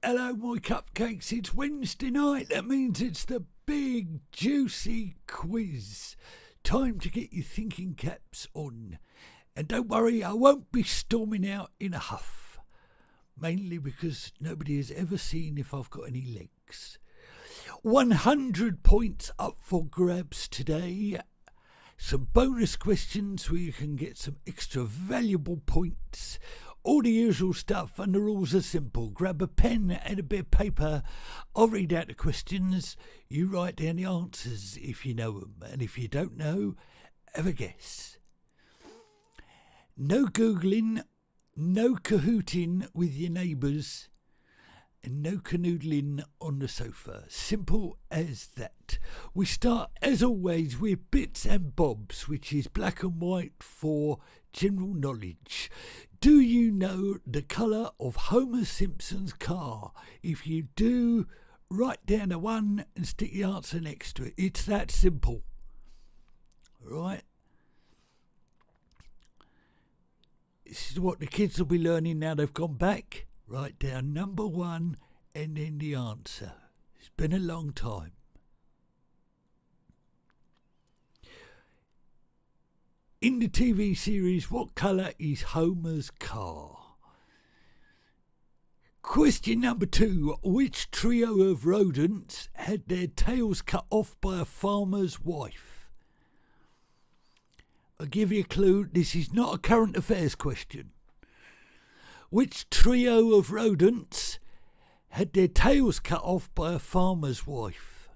Hello, my cupcakes. It's Wednesday night. That means it's the big, juicy quiz. Time to get your thinking caps on. And don't worry, I won't be storming out in a huff. Mainly because nobody has ever seen if I've got any legs. 100 points up for grabs today. Some bonus questions where you can get some extra valuable points. All the usual stuff, and the rules are simple. Grab a pen and a bit of paper. I'll read out the questions. You write down the answers if you know them. And if you don't know, have a guess. No Googling, no cahooting with your neighbours, and no canoodling on the sofa. Simple as that. We start, as always, with bits and bobs, which is black and white for general knowledge. Do you know the colour of Homer Simpson's car? If you do, write down a 1 and stick the answer next to it. It's that simple. Right? This is what the kids will be learning now they've gone back. Write down number 1 and then the answer. It's been a long time. In the TV series, what colour is Homer's car? Question number 2. Which trio of rodents had their tails cut off by a farmer's wife? I'll give you a clue. This is not a current affairs question. Which trio of rodents had their tails cut off by a farmer's wife?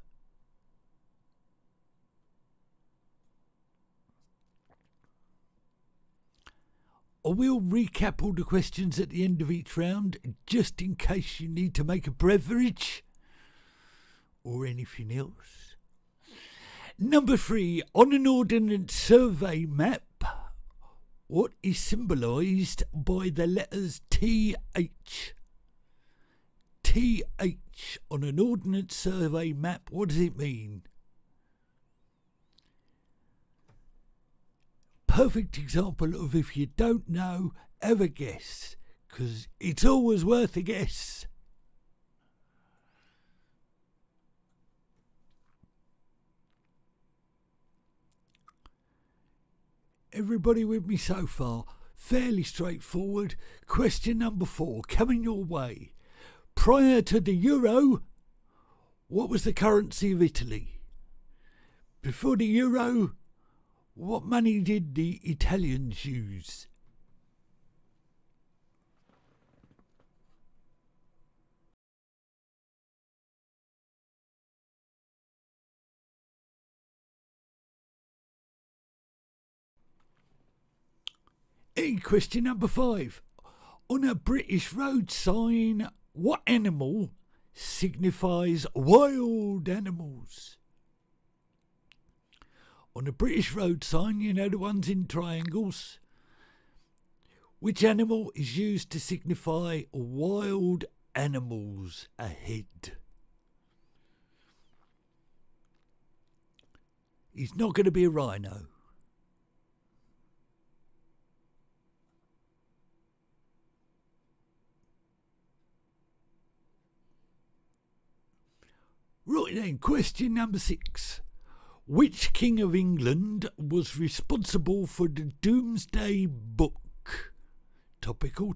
I will recap all the questions at the end of each round, just in case you need to make a beverage or anything else. Number 3, on an Ordnance Survey map, what is symbolised by the letters TH? TH on an Ordnance Survey map, what does it mean? Perfect example of if you don't know, have a guess, because it's always worth a guess. Everybody with me so far? Fairly straightforward. Question number 4, coming your way. Prior to the euro, what was the currency of Italy? Before the euro, what money did the Italians use? Question number 5. On a British road sign, what animal signifies wild animals? On a British road sign, you know the ones in triangles. Which animal is used to signify wild animals ahead? It's not going to be a rhino. Right then, question number 6. Which King of England was responsible for the Doomsday Book? Topical.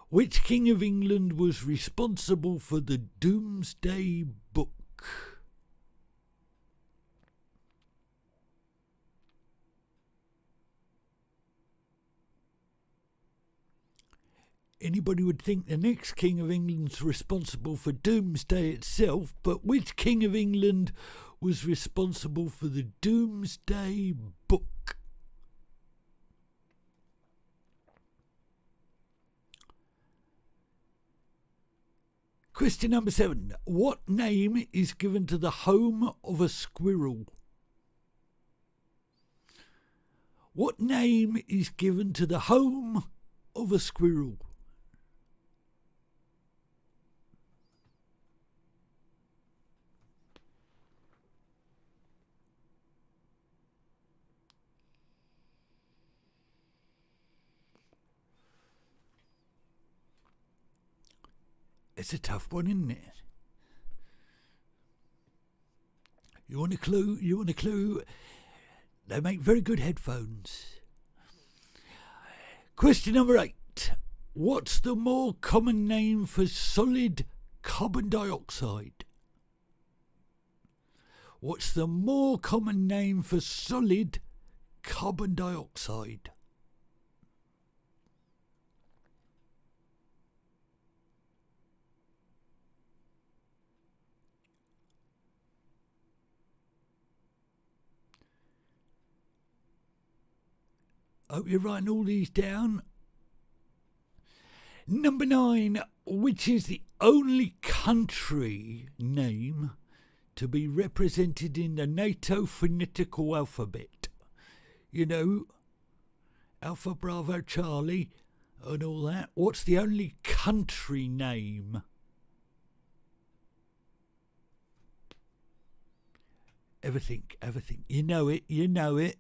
Which King of England was responsible for the Doomsday Book? Anybody would think the next King of England's responsible for Doomsday itself, but which King of England was responsible for the Doomsday Book? Question number 7. What name is given to the home of a squirrel? What name is given to the home of a squirrel? It's a tough one, isn't it? You want a clue? You want a clue? They make very good headphones. Question number 8. What's the more common name for solid carbon dioxide? What's the more common name for solid carbon dioxide? Hope you're writing all these down. Number 9, which is the only country name to be represented in the NATO phonetical alphabet? You know, Alpha, Bravo, Charlie, and all that. What's the only country name? Ever think? You know it.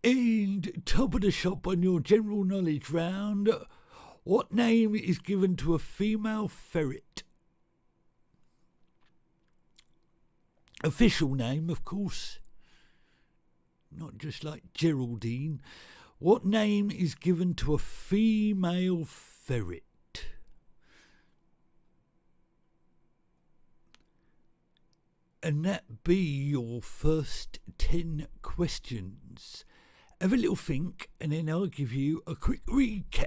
And top of the shop on your general knowledge round, what name is given to a female ferret? Official name, of course. Not just like Geraldine. What name is given to a female ferret? And that be your first 10 questions. Have a little think, and then I'll give you a quick recap.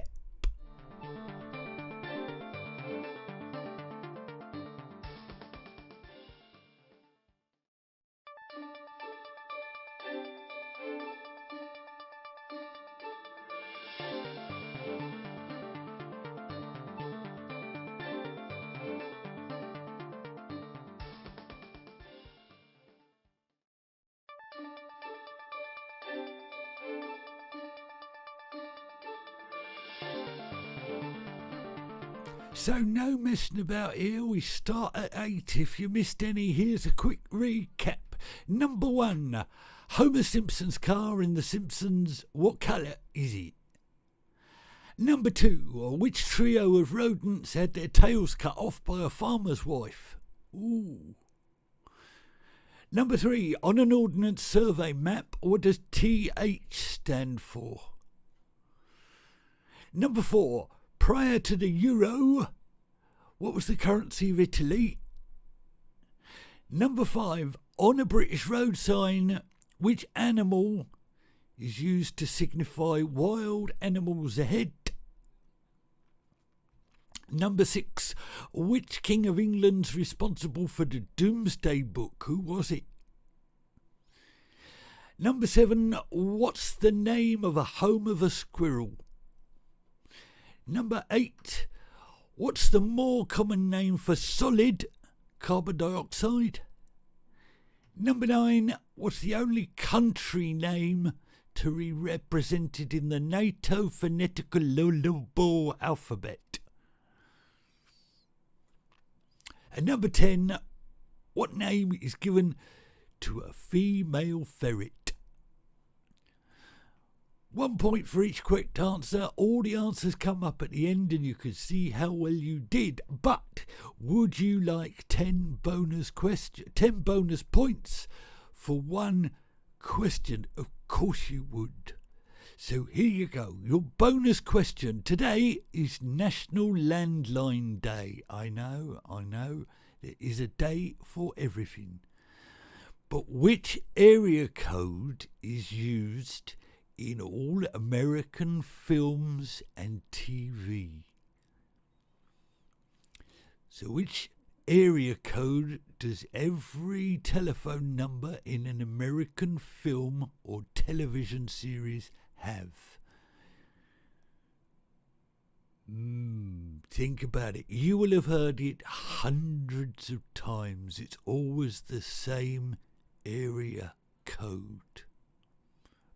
So no messing about here, we start at 8. If you missed any, here's a quick recap. Number 1, Homer Simpson's car in The Simpsons, what colour is it? Number 2, which trio of rodents had their tails cut off by a farmer's wife? Ooh. Number 3, on an Ordnance Survey map, what does TH stand for? Number 4, prior to the euro, what was the currency of Italy? Number 5, on a British road sign, which animal is used to signify wild animals ahead? Number 6, which King of England's responsible for the Doomsday Book? Who was it? Number 7, what's the name of a home of a squirrel? Number 8, what's the more common name for solid carbon dioxide? Number 9, what's the only country name to be represented in the NATO phonetical alphabet? And number 10, what name is given to a female ferret? 1 point for each correct answer. All the answers come up at the end and you can see how well you did. But would you like 10 bonus points for one question? Of course you would. So here you go. Your bonus question today is National Landline Day. I know. It is a day for everything. But which area code is used in all American films and TV? So which area code does every telephone number in an American film or television series have? Think about it. You will have heard it hundreds of times. It's always the same area code.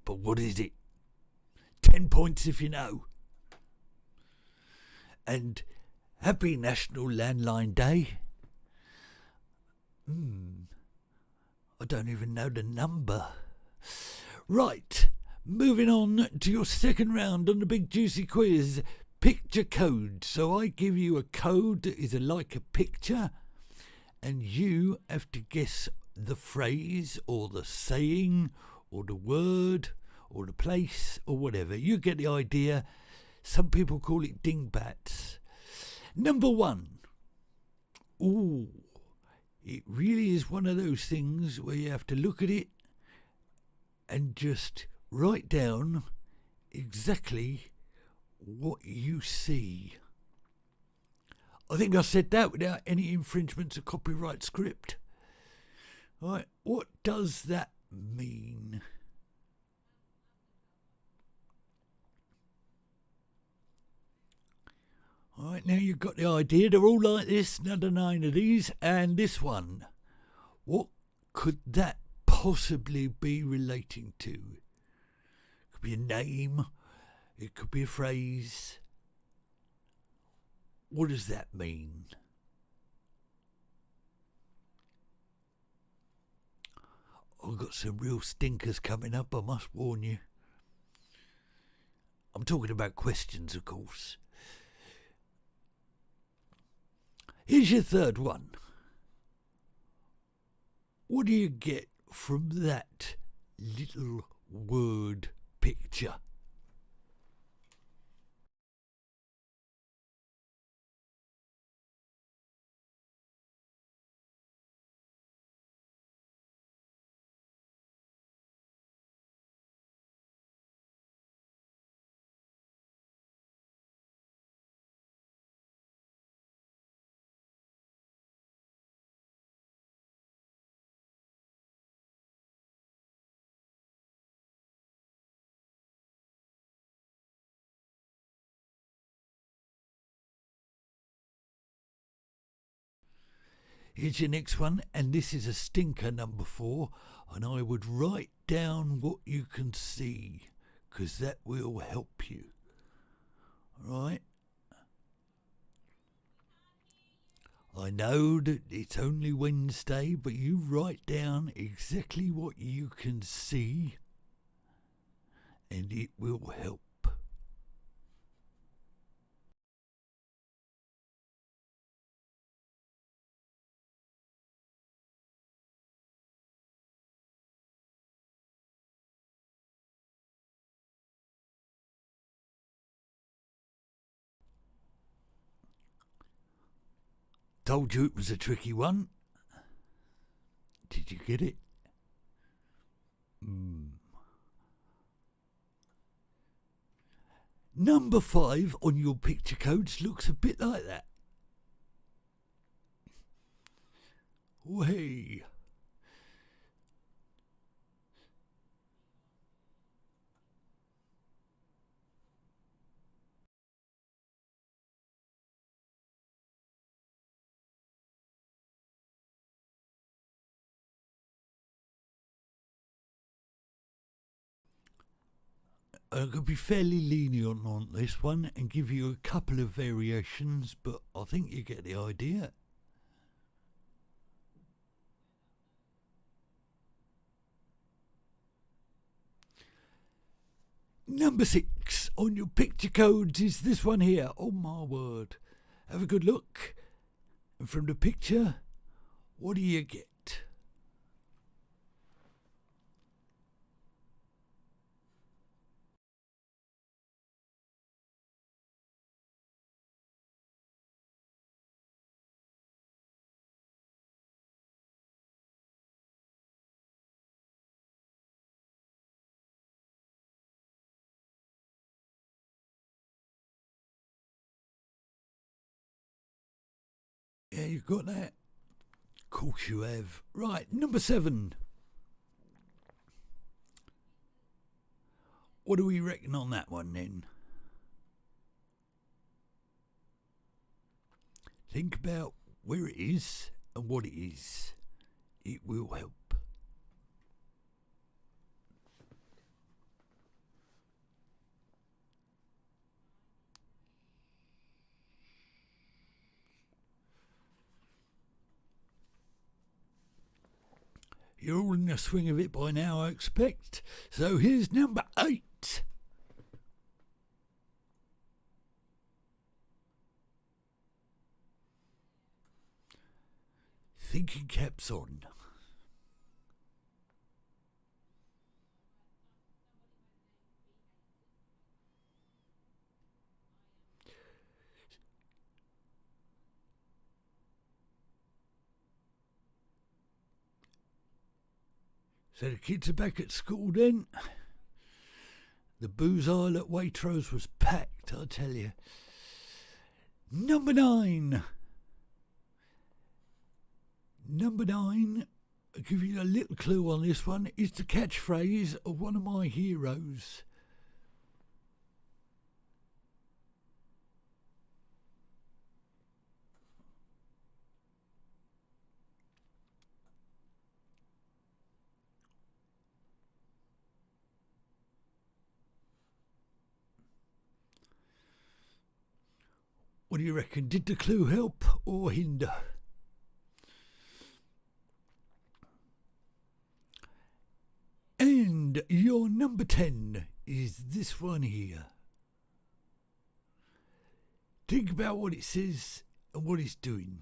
But what is it? 10 points if you know. And happy National Landline Day. I don't even know the number. Right, Moving on to your second round on the big juicy quiz, picture code. So I give you a code that is like a picture, and you have to guess the phrase or the saying or the word or the place or whatever. You get the idea. Some people call it dingbats. Number one. Ooh, it really is one of those things where you have to look at it and just write down exactly what you see. I think I said that without any infringements of copyright script. Right, what does that mean? All right, now you've got the idea. They're all like this, another 9 of these, and this one. What could that possibly be relating to? It could be a name. It could be a phrase. What does that mean? I've got some real stinkers coming up, I must warn you. I'm talking about questions, of course. Here's your third one. What do you get from that little word picture? Here's your next one, and this is a stinker, number 4, and I would write down what you can see, because that will help you. Right? I know that it's only Wednesday, but you write down exactly what you can see, and it will help. Told you it was a tricky one. Did you get it? Number 5 on your picture codes looks a bit like that. Way. I'm going to be fairly lenient on this one and give you a couple of variations, but I think you get the idea. Number 6 on your picture codes is this one here. Oh my word. Have a good look. And from the picture, what do you get? Yeah, you've got that. Of course you have. Right, number 7. What do we reckon on that one then? Think about where it is and what it is. It will help. You're all in the swing of it by now, I expect. So here's number 8. Thinking caps on. So the kids are back at school then. The booze aisle at Waitrose was packed, I tell you. Number 9. Number 9, I'll give you a little clue on this one, is the catchphrase of one of my heroes. What do you reckon? Did the clue help or hinder? And your number 10 is this one here. Think about what it says and what it's doing.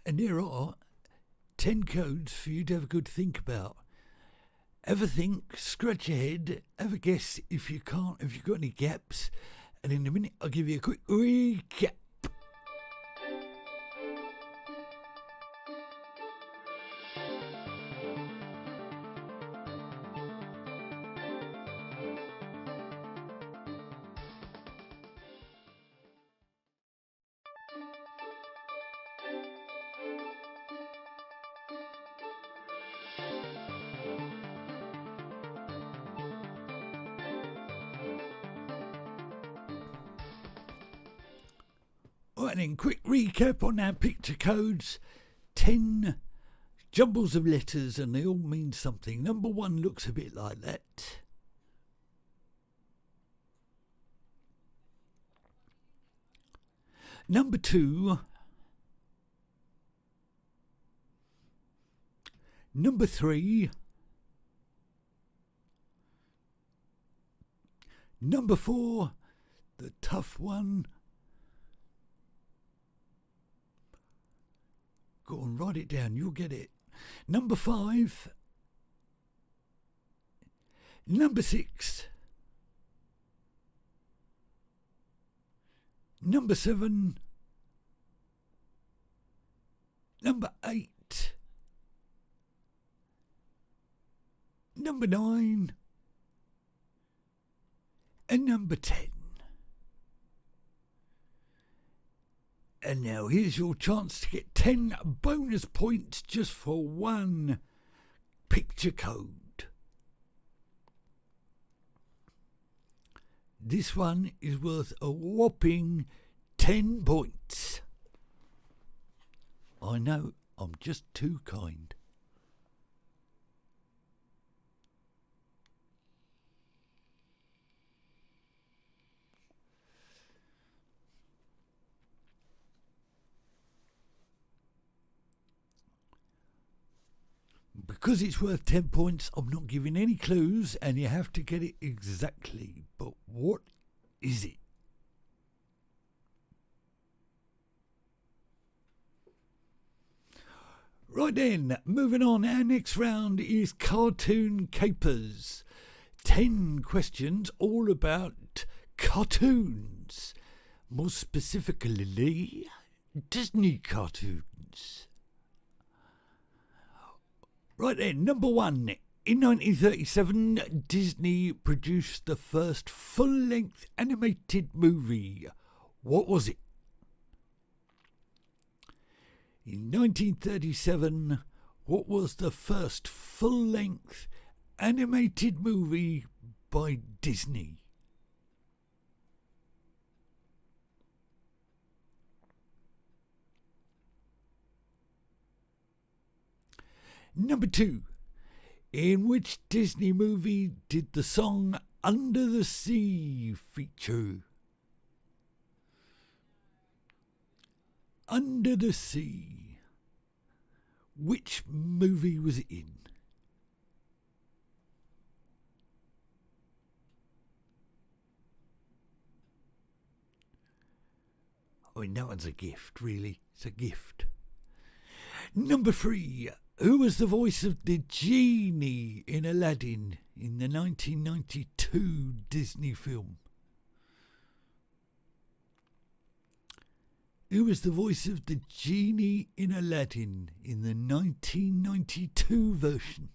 And there are 10 codes for you to have a good think about. Have a think, scratch your head, have a guess if you've got any gaps, and in a minute I'll give you a quick recap. Right then, quick recap on our picture codes. 10 jumbles of letters and they all mean something. Number 1 looks a bit like that. Number 2. Number 3. Number 4, the tough one. Go on, write it down, you'll get it. Number 5. Number 6. Number 7. Number 8. Number 9. And number 10. And now here's your chance to get 10 bonus points just for one picture code. This one is worth a whopping 10 points. I know, I'm just too kind. Because it's worth 10 points, I'm not giving any clues and you have to get it exactly. But what is it? Right then, moving on, our next round is Cartoon Capers. 10 questions all about cartoons. More specifically, Disney cartoons. Right then, number 1. In 1937, Disney produced the first full-length animated movie. What was it? In 1937, what was the first full-length animated movie by Disney? Number 2. In which Disney movie did the song Under the Sea feature? Under the Sea. Which movie was it in? I mean, that one's a gift, really. It's a gift. Number 3. Who was the voice of the genie in Aladdin in the 1992 Disney film? Who was the voice of the genie in Aladdin in the 1992 version?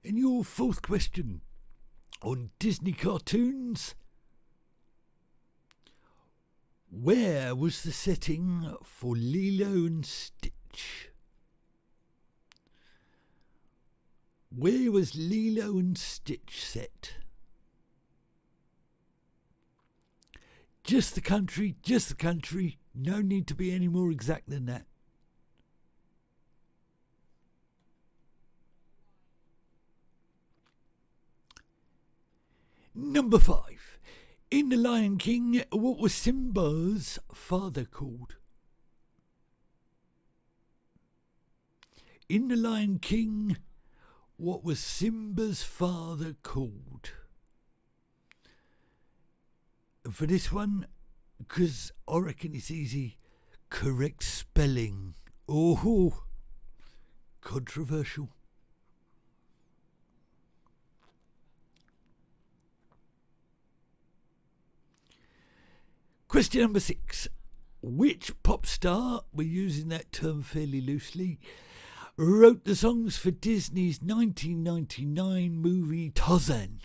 And your fourth question on Disney cartoons. Where was the setting for Lilo and Stitch? Where was Lilo and Stitch set? Just the country, no need to be any more exact than that. Number 5. In The Lion King, what was Simba's father called? In The Lion King, what was Simba's father called? And for this one, because I reckon it's easy, correct spelling. Oh, controversial. Question number 6. Which pop star, we're using that term fairly loosely, wrote the songs for Disney's 1999 movie Tarzan?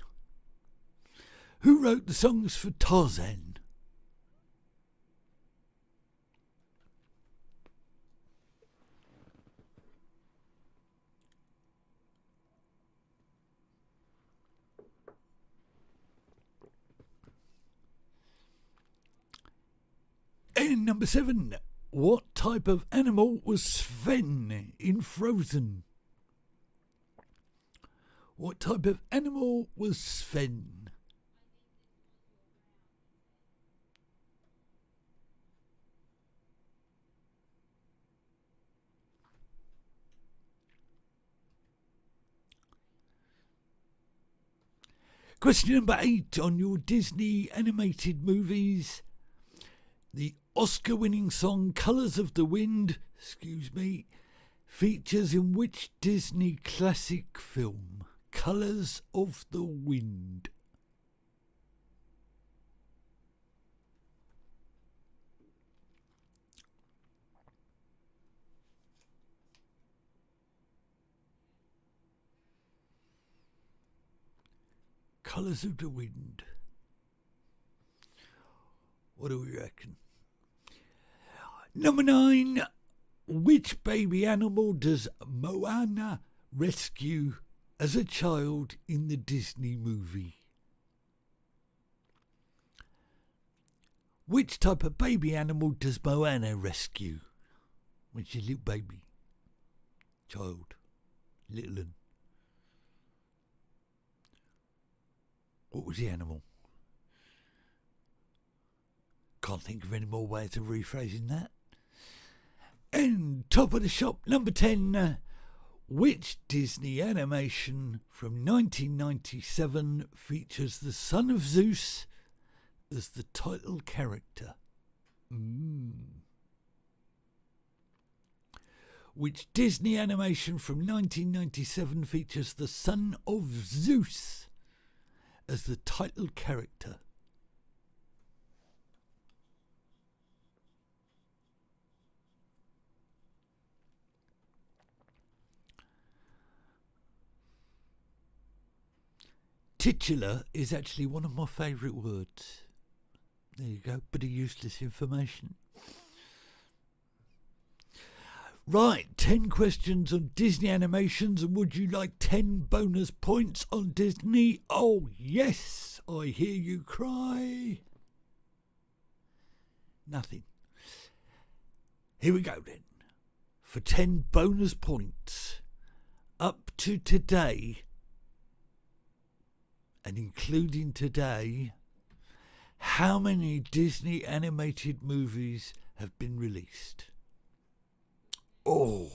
Who wrote the songs for Tarzan? And number 7, what type of animal was Sven in Frozen? What type of animal was Sven? Question number 8 on your Disney animated movies. The Oscar-winning song Colours of the Wind, features in which Disney classic film? Colours of the Wind. Colours of the Wind. What do we reckon? Number 9. Which baby animal does Moana rescue as a child in the Disney movie? Which type of baby animal does Moana rescue when she's a little baby? Child. Little one. What was the animal? Can't think of any more ways of rephrasing that. And top of the shop, number 10. Which Disney animation from 1997 features the son of Zeus as the title character? Which Disney animation from 1997 features the son of Zeus as the title character? Titular is actually one of my favourite words. There you go, bit of useless information. Right, 10 questions on Disney animations, and would you like 10 bonus points on Disney? Oh yes, I hear you cry. Nothing. Here we go then. For 10 bonus points, up to today, and including today, how many Disney animated movies have been released? Oh.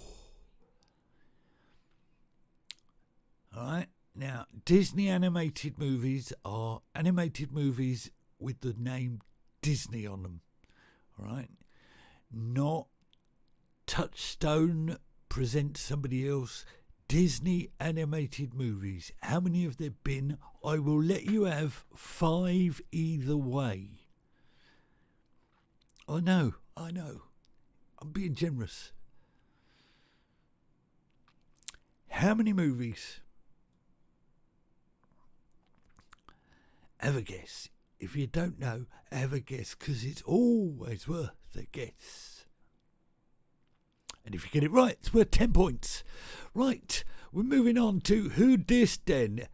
Alright, now Disney animated movies are animated movies with the name Disney on them. Alright? Not Touchstone presents somebody else. Disney animated movies. How many have there been? I will let you have 5 either way. I know. I'm being generous. How many movies? Have a guess. If you don't know, have a guess, because it's always worth a guess. And if you get it right, it's worth 10 points. Right, we're moving on to Who Dissed Den.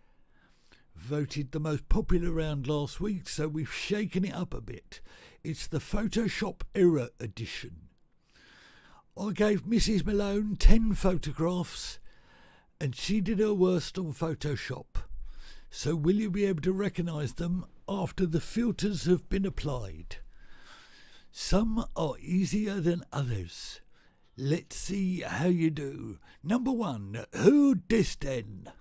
Voted the most popular round last week, so we've shaken it up a bit. It's the Photoshop Era edition. I gave Mrs. Malone 10 photographs, and she did her worst on Photoshop. So will you be able to recognise them after the filters have been applied? Some are easier than others. Let's see how you do. Number 1, Who Dissed Den?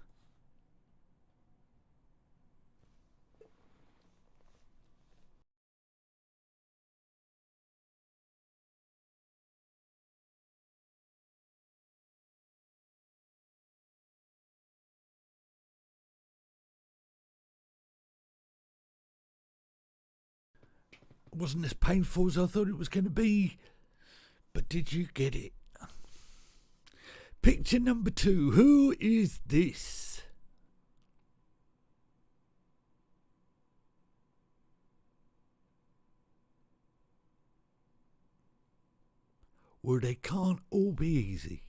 Wasn't as painful as I thought it was going to be, but did you get it? Picture number 2, who is this? Well, they can't all be easy.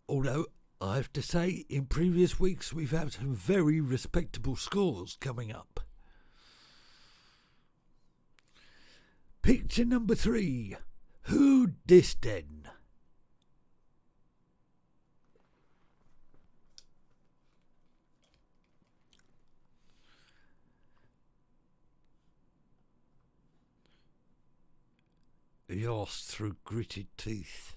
Although, I have to say, in previous weeks we've had some very respectable scores coming up. Picture number 3, Who Dissed Den? He asked through gritted teeth.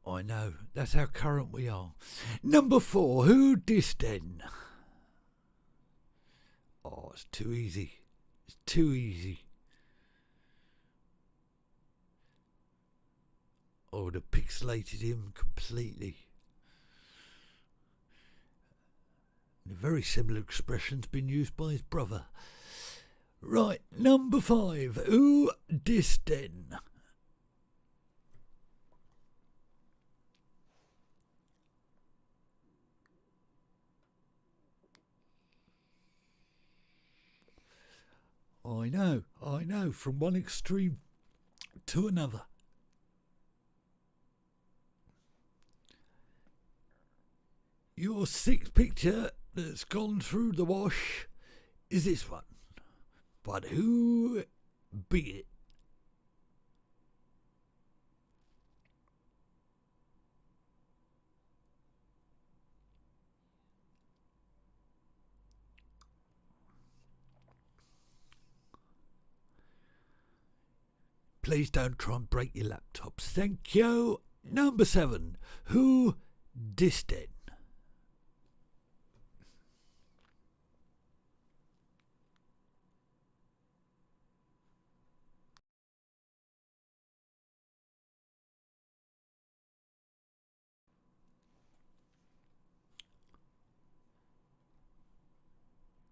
I know, that's how current we are. Number 4, Who Dissed Den? Oh, it's too easy. It's too easy. I would have pixelated him completely. And a very similar expression's been used by his brother. Right, number 5, Who Dissed Den? I know, from one extreme to another. Your 6th picture that's gone through the wash is this one. But who be it? Please don't try and break your laptops. Thank you. Number 7, Who Dissed Den?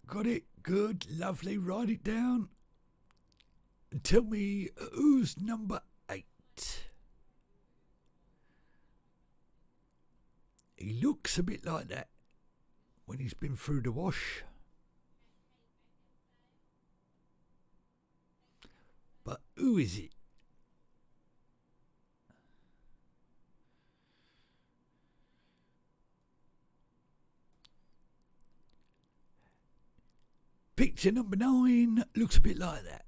Got it? Good, lovely. Write it down. And tell me who's number 8. He looks a bit like that. when he's been through the wash. But who is it? Picture number 9 looks a bit like that.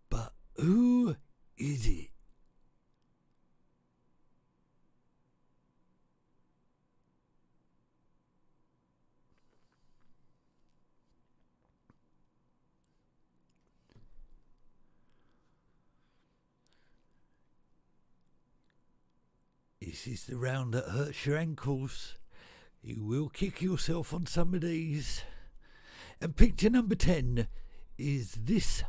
But who is it? This is the round that hurts your ankles. You will kick yourself on some of these. And picture number 10 is this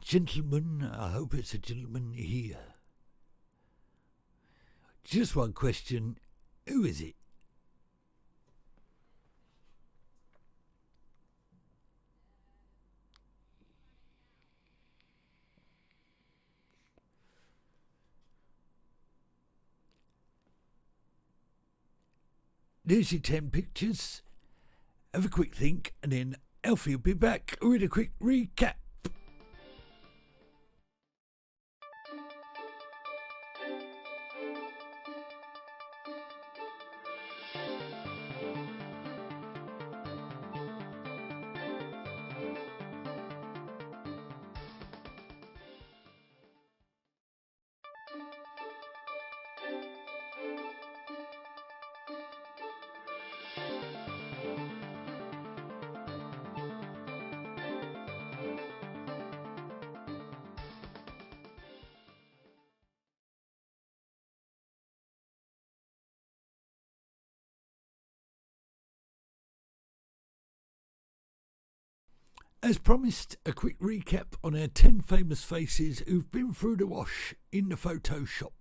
gentleman. I hope it's a gentleman here. Just one question. Who is it? There's your 10 pictures. Have a quick think, and then Alfie will be back with a quick recap. As promised, a quick recap on our 10 famous faces who've been through the wash in the Photoshop.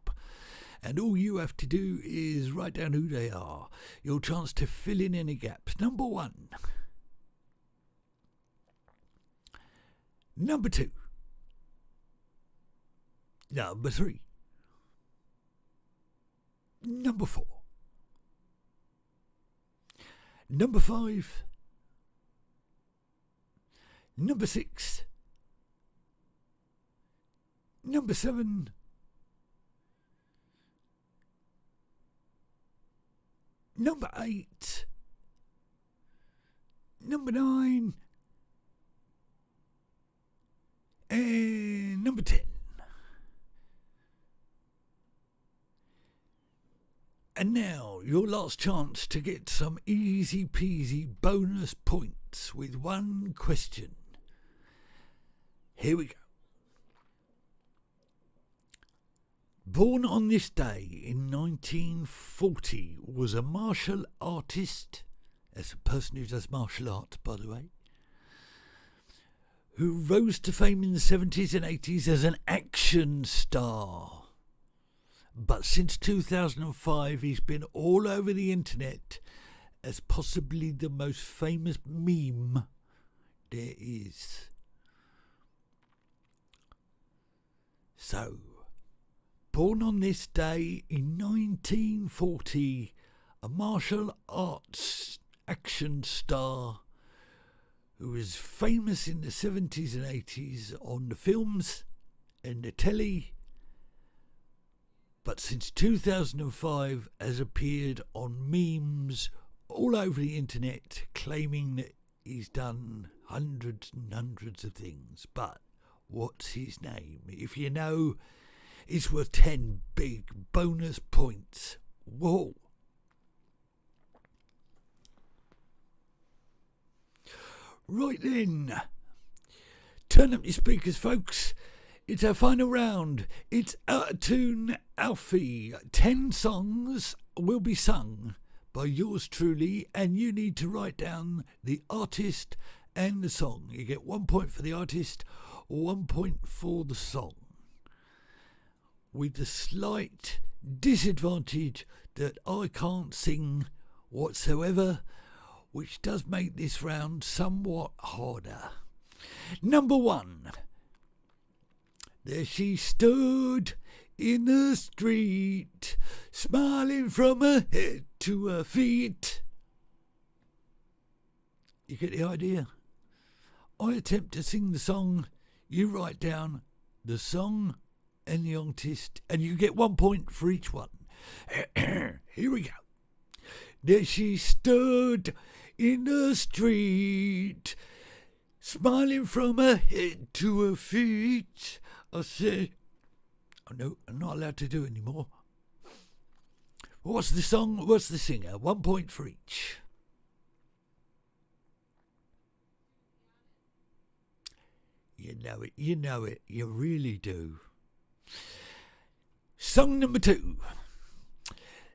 And all you have to do is write down who they are. Your chance to fill in any gaps. Number 1. Number 2. Number 3. Number 4. Number 5. Number 6. Number 7. Number 8. Number 9. And number 10. And now, your last chance to get some easy peasy bonus points with one question. Here we go. Born on this day in 1940 was a martial artist, as a person who does martial arts, by the way, who rose to fame in the 70s and 80s as an action star. But since 2005, he's been all over the internet as possibly the most famous meme there is. So, born on this day in 1940, a martial arts action star who was famous in the 70s and 80s on the films and the telly, but since 2005 has appeared on memes all over the internet claiming that he's done hundreds and hundreds of things. But what's his name? If you know, it's worth 10 big bonus points. Whoa. Right then, turn up your speakers, folks. It's our final round. It's Out of Tune Alfie. 10 songs will be sung by yours truly, and you need to write down the artist and the song. You get 1 point for the artist, 1 point for the song, with the slight disadvantage that I can't sing whatsoever, which does make this round somewhat harder. Number 1. There she stood in the street, smiling from her head to her feet. You get the idea? I attempt to sing the song, you write down the song and the artist, and you get 1 point for each one. Here we go. There she stood in the street, smiling from her head to her feet. I said, oh no, I'm not allowed to do it anymore. What's the song? What's the singer? 1 point for each. You know it, you really do. Song number 2.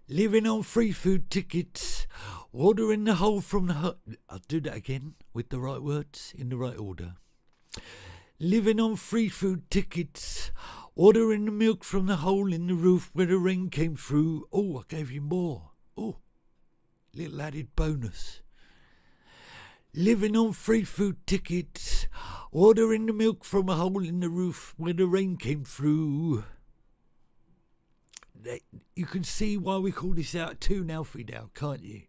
Living on free food tickets, ordering the whole from the hut. I'll do that again with the right words in the right order. Living on free food tickets, ordering the milk from the hole in the roof where the rain came through. Oh, I gave you more. Oh, little added bonus. Living on free food tickets, ordering the milk from a hole in the roof where the rain came through. You can see why we call this out tune Alfie now, can't you?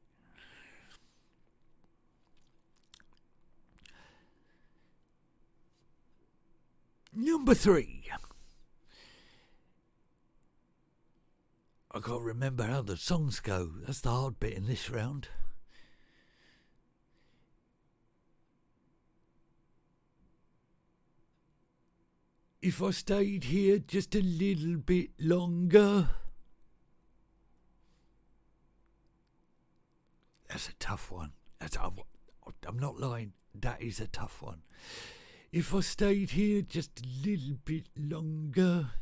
Number 3. I can't remember how the songs go. That's the hard bit in this round. If I stayed here just a little bit longer. That's a tough one. I'm not lying. That is a tough one. If I stayed here just a little bit longer.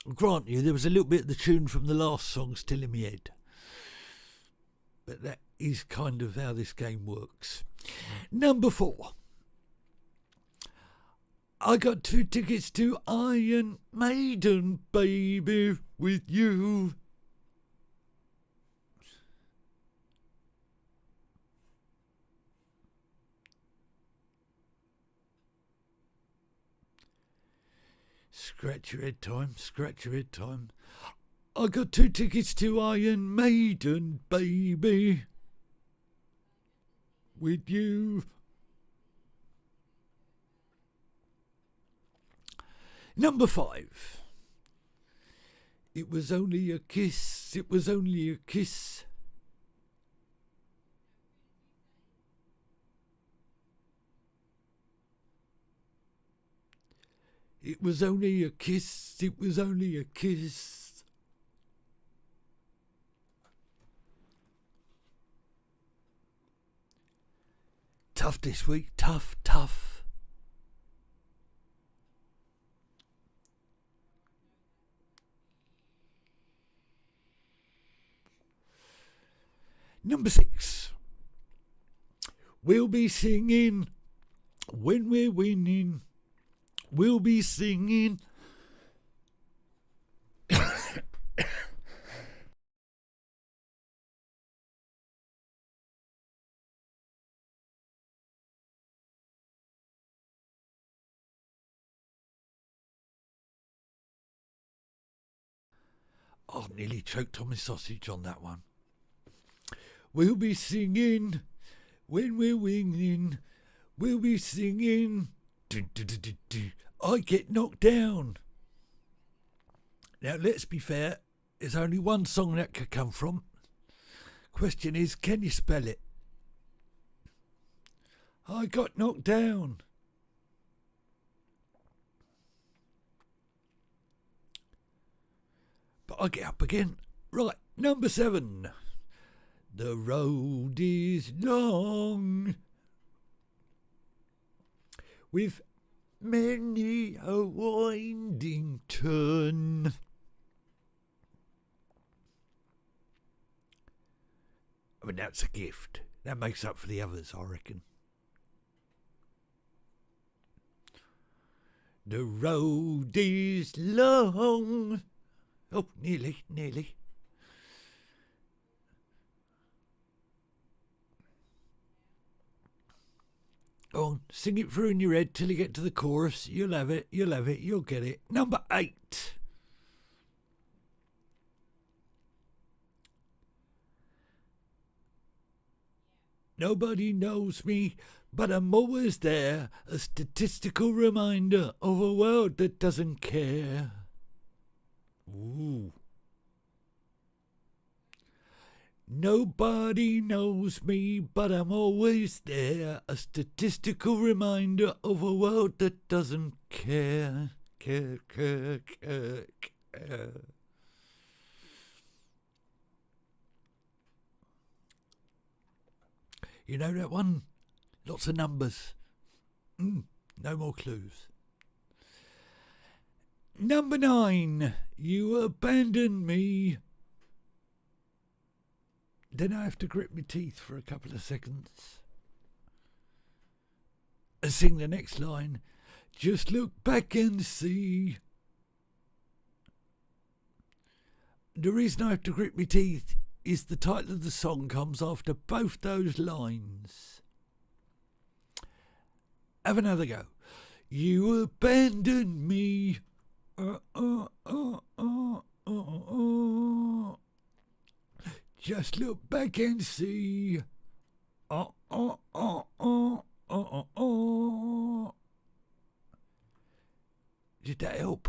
I'll grant you, there was a little bit of the tune from the last song still in my head. But that is kind of how this game works. Number 4. I got 2 tickets to Iron Maiden, baby, with you. Scratch your head time, scratch your head time. I got 2 tickets to Iron Maiden, baby, with you. Number 5. It was only a kiss, it was only a kiss. It was only a kiss, it was only a kiss. Tough this week, tough. Number 6. We'll be singing when we're winning. We'll be singing. I nearly choked on my sausage on that one. We'll be singing when we're winning. We'll be singing. I get knocked down. Now, let's be fair. There's only one song that could come from. Question is, can you spell it? I got knocked down. But I get up again. Right, number 7. The road is long, with many a winding turn. I mean, that's a gift. That makes up for the others, I reckon. The road is long. Oh, nearly. Go on, sing it through in your head till you get to the chorus. You'll have it, you'll get it. Number 8. Nobody knows me, but I'm always there, a statistical reminder of a world that doesn't care. Ooh. Nobody knows me, but I'm always there, a statistical reminder of a world that doesn't care. Care. You know that one? Lots of numbers. No more clues. Number 9. You abandoned me. Then I have to grit my teeth for a couple of seconds and sing the next line. Just look back and see. The reason I have to grit my teeth is the title of the song comes after both those lines. Have another go. You abandoned me. Just look back and see. Did that help?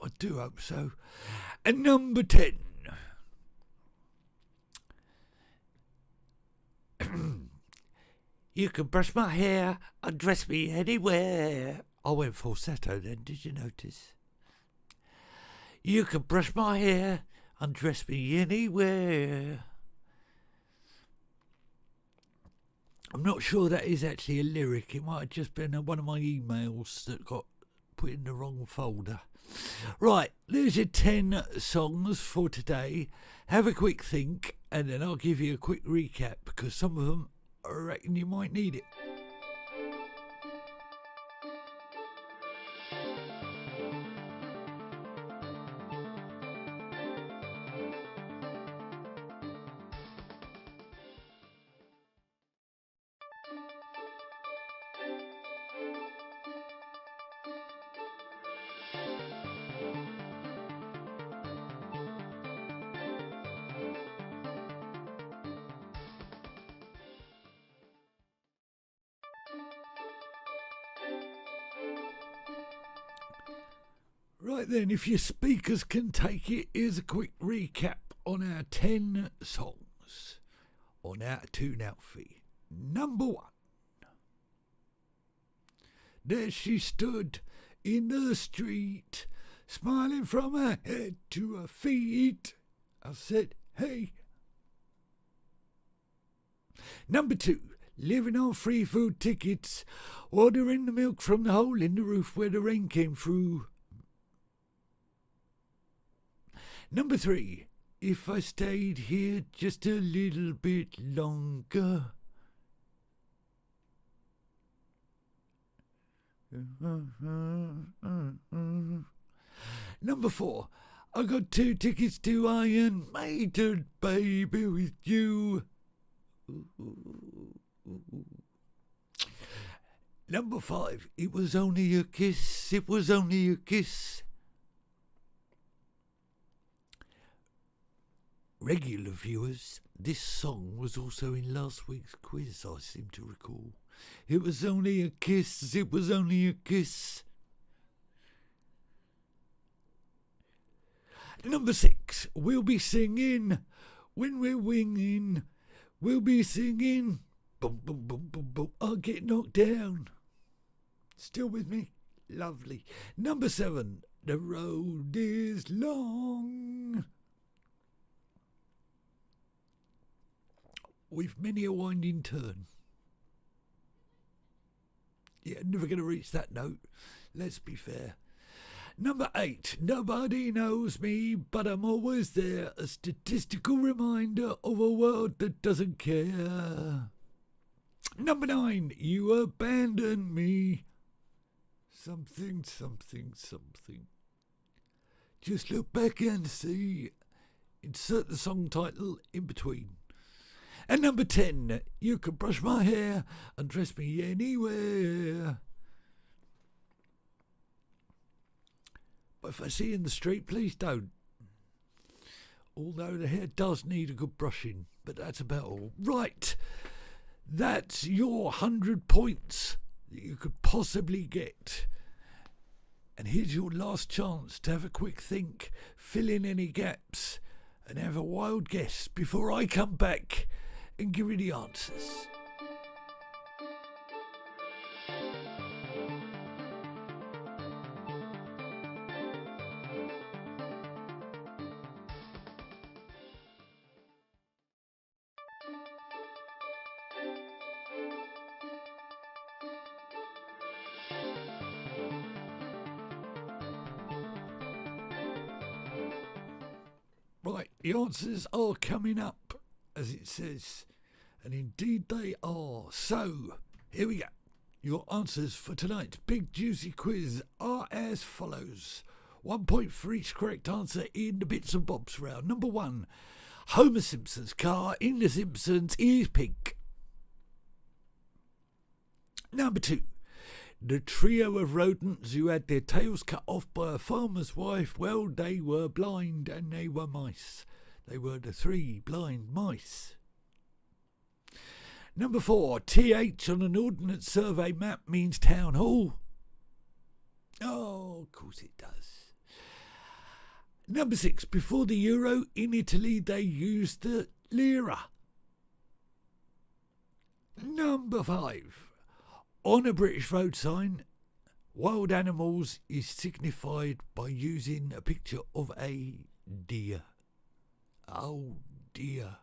I do hope so. And number 10. You can brush my hair, undress me anywhere. I went falsetto then, did you notice? You can brush my hair, undress me anywhere. I'm not sure that is actually a lyric. It might have just been one of my emails that got put in the wrong folder. Right, there's your 10 songs for today. Have a quick think, and then I'll give you a quick recap, because some of them I reckon you might need it. Right then, if your speakers can take it, here's a quick recap on our 10 songs on our Tune Out Fee. Number 1. There she stood in the street, smiling from her head to her feet. I said, hey. Number 2. Living on free food tickets, ordering the milk from the hole in the roof where the rain came through. Number 3, if I stayed here just a little bit longer. Number 4, I got 2 tickets to Iron Maiden, baby, with you. Number 5, it was only a kiss, it was only a kiss. Regular viewers, this song was also in last week's quiz, I seem to recall. It was only a kiss, it was only a kiss. Number 6, we'll be singing when we're winging. We'll be singing, boom, boom, boom, boom, boom, I'll get knocked down. Still with me? Lovely. Number 7, the road is long. With many a winding turn. Yeah, never going to reach that note. Let's be fair. Number 8, nobody knows me, but I'm always there. A statistical reminder of a world that doesn't care. Number 9, you abandoned me. Something, something, something. Just look back and see. Insert the song title in between. And number 10, you can brush my hair and dress me anywhere. But if I see you in the street, please don't. Although the hair does need a good brushing, but that's about all. Right, That's your 100 points that you could possibly get. And here's your last chance to have a quick think, fill in any gaps, and have a wild guess before I come back and give you the answers. Right, the answers are coming up, as it says, and indeed they are. So, here we go. Your answers for tonight's big juicy quiz are as follows. 1 point for each correct answer in the bits and bobs round. Number 1, Homer Simpson's car in The Simpsons is pink. Number 2, the trio of rodents who had their tails cut off by a farmer's wife, well, they were blind and they were mice. They were the 3 blind mice. Number 4, TH on an Ordnance Survey map means town hall. Oh, of course it does. Number 6, before the euro in Italy they used the lira. Number 5, on a British road sign, wild animals is signified by using a picture of a deer. Oh dear.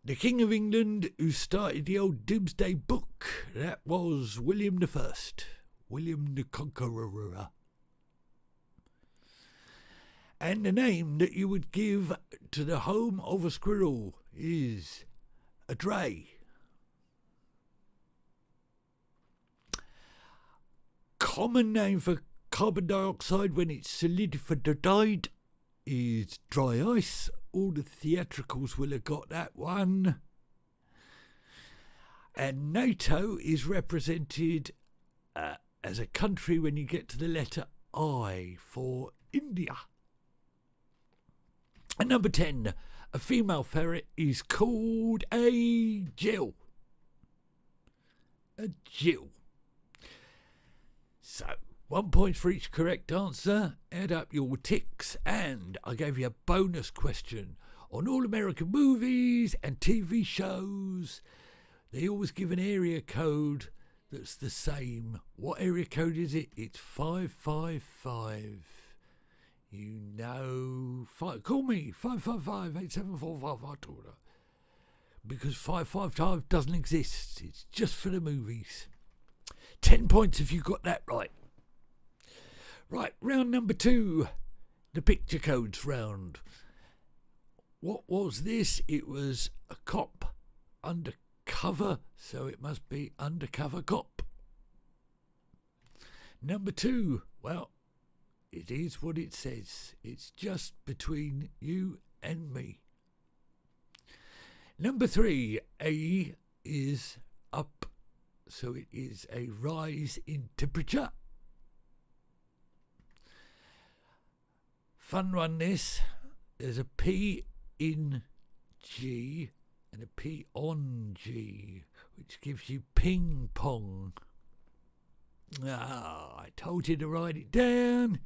The King of England who started the old Doomsday Book, that was William I, William the Conqueror. And the name that you would give to the home of a squirrel is a dray. Common name for carbon dioxide when it's solidified is dry ice. All the theatricals will have got that one. And NATO is represented as a country when you get to the letter I for India. And number 10, a female ferret is called a Jill. A Jill. So, 1 point for each correct answer. Add up your ticks, and I gave you a bonus question on all American movies and TV shows. They always give an area code that's the same. What area code is it? It's 555. You know, call me 555-874-552. Because 555 doesn't exist. It's just for the movies. 10 points if you got that right. Right, round number 2, the picture codes round. What was this? It was a cop undercover, so it must be undercover cop. Number 2, well, it is what it says. It's just between you and me. Number 3, A is up, so it is a rise in temperature. Fun one this. There's a P in G and a P on G, which gives you ping pong. I told you to write it down.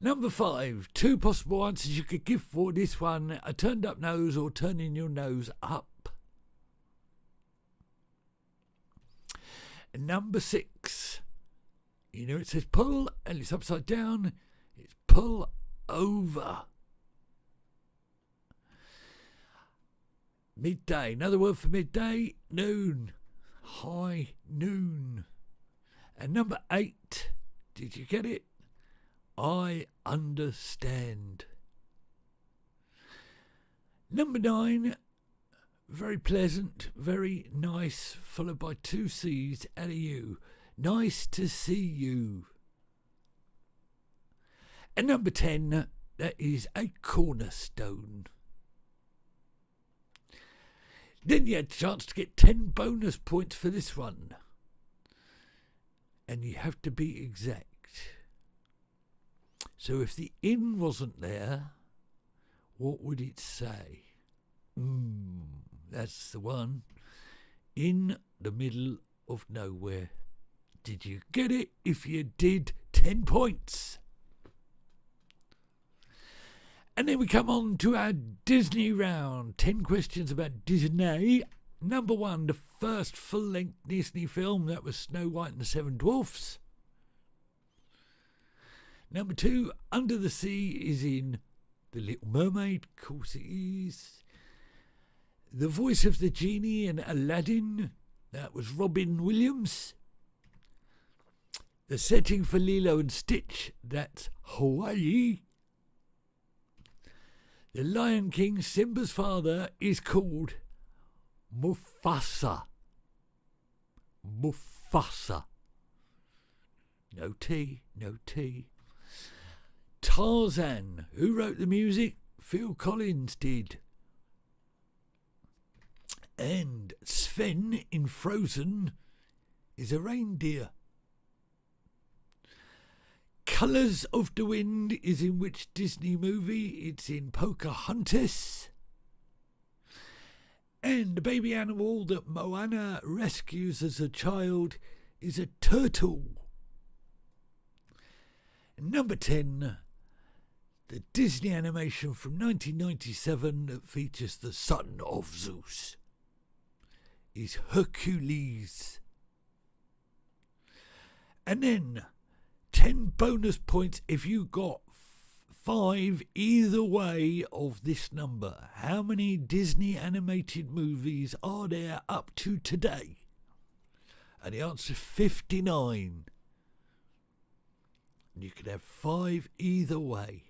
Number 5, 2 possible answers you could give for this one: a turned up nose or turning your nose up. And number 6, you know it says pull and it's upside down. It's pull over. Midday, another word for midday, noon, high noon. And number 8, did you get it? I understand. Number 9, very pleasant, very nice, followed by 2 C's and a U. Nice to see you. And number 10, that is a cornerstone. Then you had a chance to get 10 bonus points for this one. And you have to be exact. So if the in wasn't there, what would it say? That's the one. In the Middle of Nowhere. Did you get it? If you did, 10 points. And then we come on to our Disney round. 10 questions about Disney. Number 1, the first full-length Disney film, that was Snow White and the Seven Dwarfs. Number 2, Under the Sea is in The Little Mermaid, of course it is. The voice of the genie in Aladdin, that was Robin Williams. The setting for Lilo and Stitch, that's Hawaii. The Lion King, Simba's father, is called Mufasa. Mufasa. No T, no T. Tarzan, who wrote the music? Phil Collins did. And Sven in Frozen is a reindeer. Colours of the Wind is in which Disney movie? It's in Pocahontas. And the baby animal that Moana rescues as a child is a turtle. Number 10, the Disney animation from 1997 that features the son of Zeus is Hercules. And then 10 bonus points if you got 5 either way of this number. How many Disney animated movies are there up to today? And the answer is 59. And you could have 5 either way.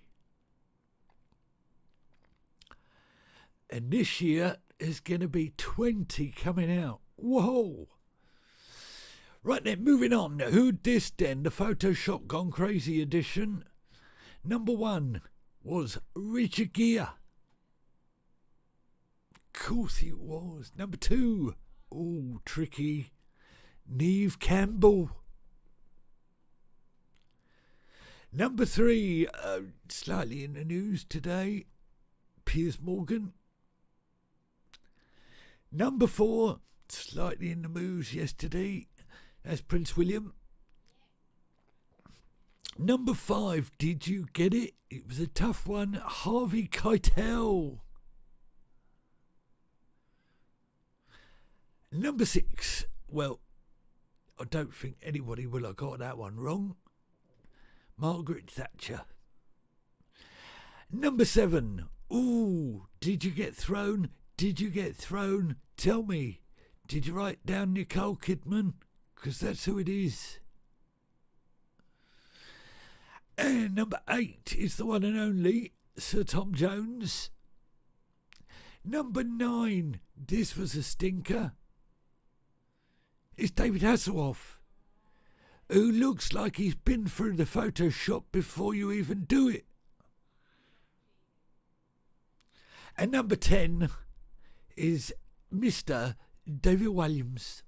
And this year is going to be 20 coming out. Whoa! Right then, moving on. Who dissed then? The Photoshop Gone Crazy edition. Number 1 was Richard Gere. Of course it was. Number 2, oh, tricky, Neve Campbell. Number 3, slightly in the news today, Piers Morgan. Number 4, slightly in the news yesterday, that's Prince William. Number 5, did you get it? It was a tough one, Harvey Keitel. Number 6, well, I don't think anybody will have got that one wrong, Margaret Thatcher. Number 7, ooh, did you get thrown? Did you get thrown? Tell me, did you write down Nicole Kidman? Because that's who it is. And number 8 is the one and only Sir Tom Jones. Number 9, this was a stinker. It's David Hasselhoff, who looks like he's been through the Photoshop before you even do it. And number 10 is Mr. David Williams.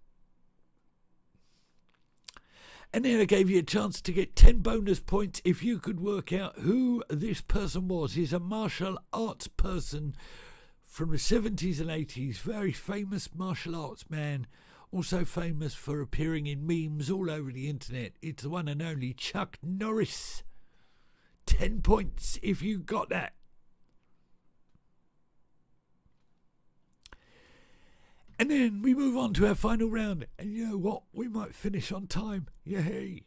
And then I gave you a chance to get 10 bonus points if you could work out who this person was. He's a martial arts person from the 70s and 80s. Very famous martial arts man. Also famous for appearing in memes all over the internet. It's the one and only Chuck Norris. 10 points if you got that. And then we move on to our final round. And you know what? We might finish on time. Yay.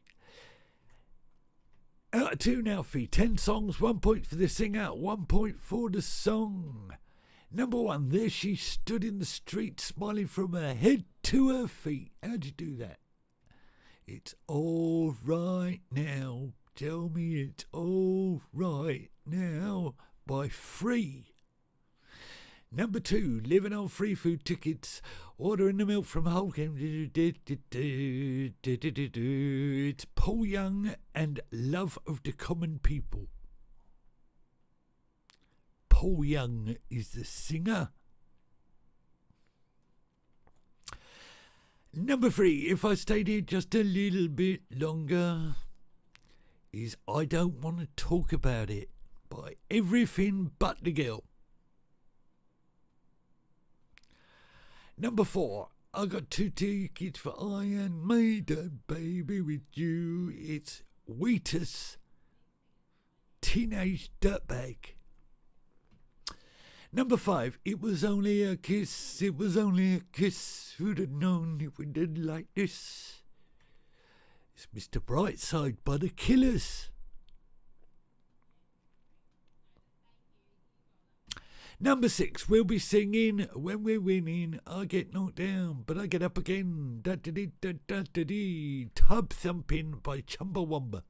Out of 2 now, Fee. 10 songs, 1 point for the singer, 1 point for the song. Number 1, there she stood in the street, smiling from her head to her feet. How'd you do that? It's all right now. Tell me it's all right now. By Free. Number 2, living on free food tickets, ordering the milk from Holcomb. It's Paul Young and Love of the Common People. Paul Young is the singer. Number 3, if I stayed here just a little bit longer, is I Don't Want to Talk About It by Everything But the Girl. Number 4. I got 2 tickets for Iron Maiden, baby, with you. It's Wheatus, Teenage Dirtbag. Number 5. It was only a kiss, it was only a kiss. Who'd have known if we did like this? It's Mr. Brightside by the Killers. Number 6, we'll be singing When We're Winning. I get knocked down, but I get up again. Da-da-dee-da-da-da-dee. Tub Thumping by Chumbawamba.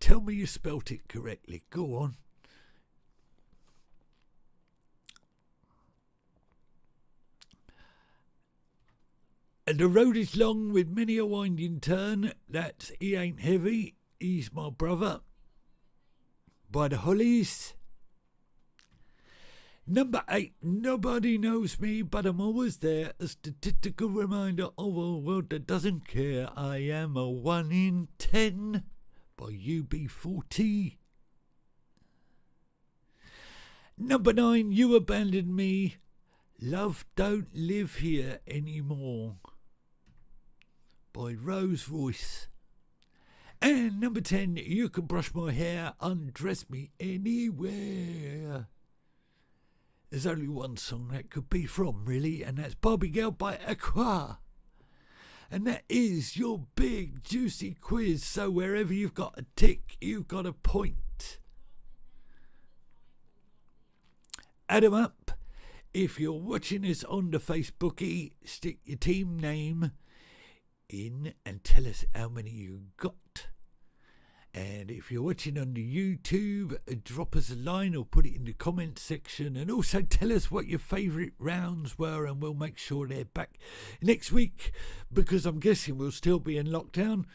Tell me you spelt it correctly. Go on. And the road is long with many a winding turn. That's He Ain't Heavy, He's My Brother by the Hollies. Number 8, Nobody Knows Me, but I'm always there. A statistical reminder of a world that doesn't care. I am a 1 in 10 by UB40. Number 9, You Abandoned Me. Love Don't Live Here Anymore by Rose Royce. And number 10, You Can Brush My Hair, Undress Me Anywhere. There's only one song that could be from, really, and that's Barbie Girl by Aqua. And that is your big, juicy quiz. So wherever you've got a tick, you've got a point. Add 'em up. If you're watching this on the Facebookie, stick your team name in and tell us how many you got. And if you're watching on the YouTube, drop us a line or put it in the comments section, and also tell us what your favourite rounds were, and we'll make sure they're back next week, because I'm guessing we'll still be in lockdown,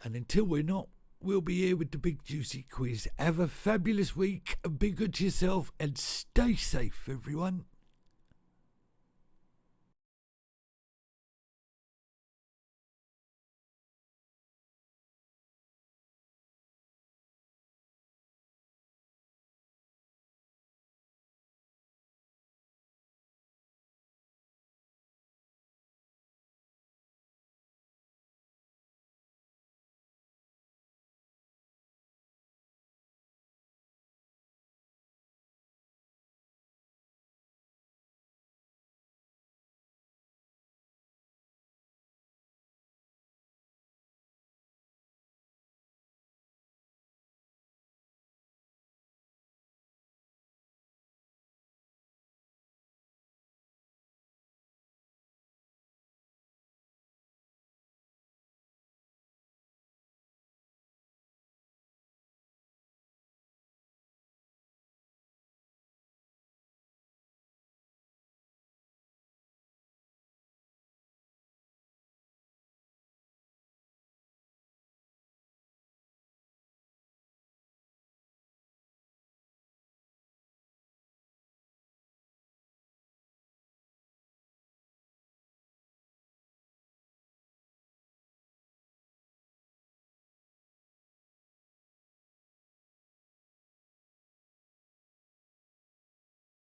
and until we're not, we'll be here with the big juicy quiz. Have a fabulous week, be good to yourself, and stay safe, everyone.